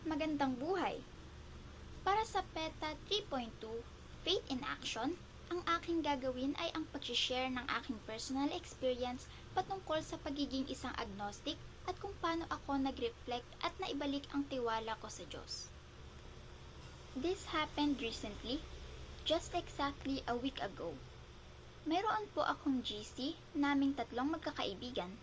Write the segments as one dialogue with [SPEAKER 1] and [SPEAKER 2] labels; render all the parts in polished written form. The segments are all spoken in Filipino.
[SPEAKER 1] Magandang buhay! Para sa PETA 3.2, Faith in Action, ang aking gagawin ay ang pag-share ng aking personal experience patungkol sa pagiging isang agnostic at kung paano ako nag-reflect at naibalik ang tiwala ko sa Diyos. This happened recently, just exactly a week ago. Mayroon po akong GC naming tatlong magkakaibigan.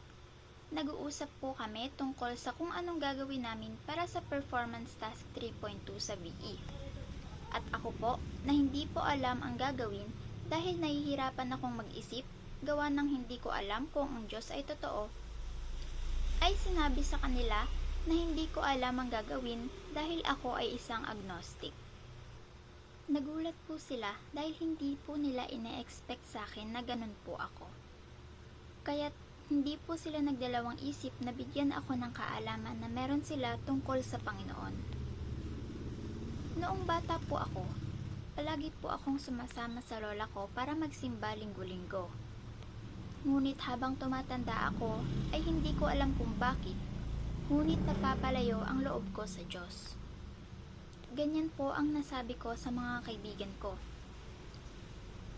[SPEAKER 1] Nag-uusap po kami tungkol sa kung anong gagawin namin para sa Performance Task 3.2 sa VE. At ako po, na hindi po alam ang gagawin dahil nahihirapan akong mag-isip, gawa ng hindi ko alam kung ang Diyos ay totoo, ay sinabi sa kanila na hindi ko alam ang gagawin dahil ako ay isang agnostic. Nagulat po sila dahil hindi po nila ine-expect sa akin na ganun po ako. Kaya't hindi po sila nagdalawang isip na bigyan ako ng kaalaman na meron sila tungkol sa Panginoon. Noong bata po ako, palagi po akong sumasama sa lola ko para magsimba linggo-linggo. Ngunit habang tumatanda ako, ay hindi ko alam kung bakit, ngunit napapalayo ang loob ko sa Diyos. Ganyan po ang nasabi ko sa mga kaibigan ko.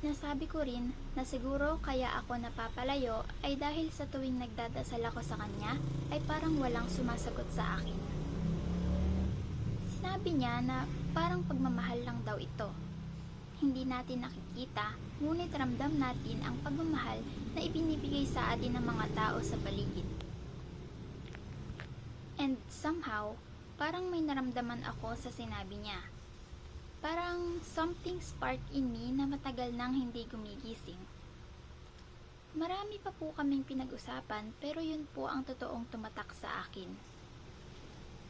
[SPEAKER 1] Nasabi ko rin na siguro kaya ako napapalayo ay dahil sa tuwing nagdadasal ako sa kanya ay parang walang sumasagot sa akin. Sinabi niya na parang pagmamahal lang daw ito. Hindi natin nakikita, ngunit ramdam natin ang pagmamahal na ibinibigay sa atin ng mga tao sa paligid. And somehow, parang may naramdaman ako sa sinabi niya. Parang something sparked in me na matagal nang hindi gumigising. Marami pa po kaming pinag-usapan pero yun po ang totoong tumatak sa akin.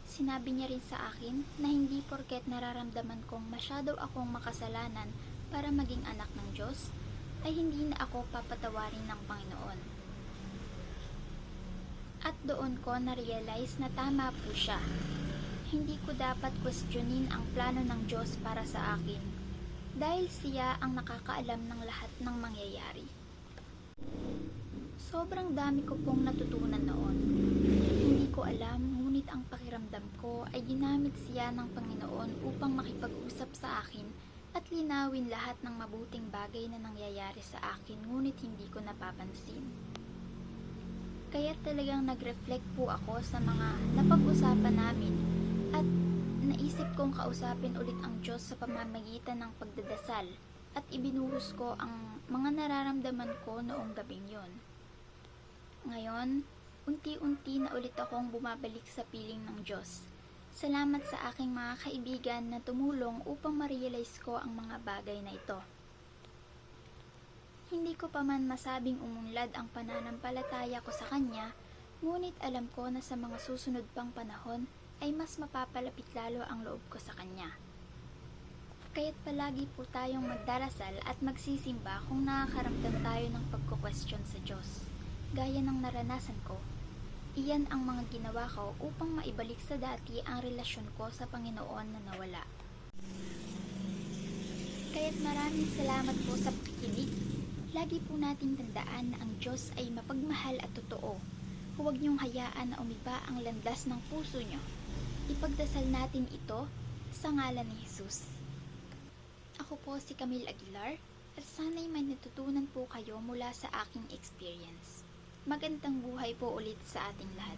[SPEAKER 1] Sinabi niya rin sa akin na hindi porket nararamdaman kong masyado akong makasalanan para maging anak ng Diyos, ay hindi na ako papatawarin ng Panginoon. At doon ko na-realize na tama po siya. Hindi ko dapat questionin ang plano ng Diyos para sa akin dahil siya ang nakakaalam ng lahat ng mangyayari. Sobrang dami ko pong natutunan noon. Hindi ko alam, ngunit ang pakiramdam ko ay ginamit siya ng Panginoon upang makipag-usap sa akin at linawin lahat ng mabuting bagay na nangyayari sa akin ngunit hindi ko napapansin. Kaya talagang nag-reflect po ako sa mga napag-usapan namin at naisip kong kausapin ulit ang Diyos sa pamamagitan ng pagdadasal at ibinuhos ko ang mga nararamdaman ko noong gabing yon. Ngayon, unti-unti na ulit akong bumabalik sa piling ng Diyos. Salamat sa aking mga kaibigan na tumulong upang ma-realize ko ang mga bagay na ito. Hindi ko pa man masabing umunlad ang pananampalataya ko sa Kanya, ngunit alam ko na sa mga susunod pang panahon ay mas mapapalapit lalo ang loob ko sa Kanya. Kaya't palagi po tayong magdarasal at magsisimba kung nakakaramdam tayo ng pagko-question sa Diyos. Gaya ng naranasan ko, iyan ang mga ginawa ko upang maibalik sa dati ang relasyon ko sa Panginoon na nawala. Kaya't maraming salamat po sa pakikinig. Lagi po nating tandaan na ang Diyos ay mapagmahal at totoo. Huwag niyong hayaan na umiba ang landas ng puso niyo. Ipagdasal natin ito sa ngalan ni Jesus. Ako po si Camille Aguilar at sana'y may natutunan po kayo mula sa aking experience. Magandang buhay po ulit sa ating lahat.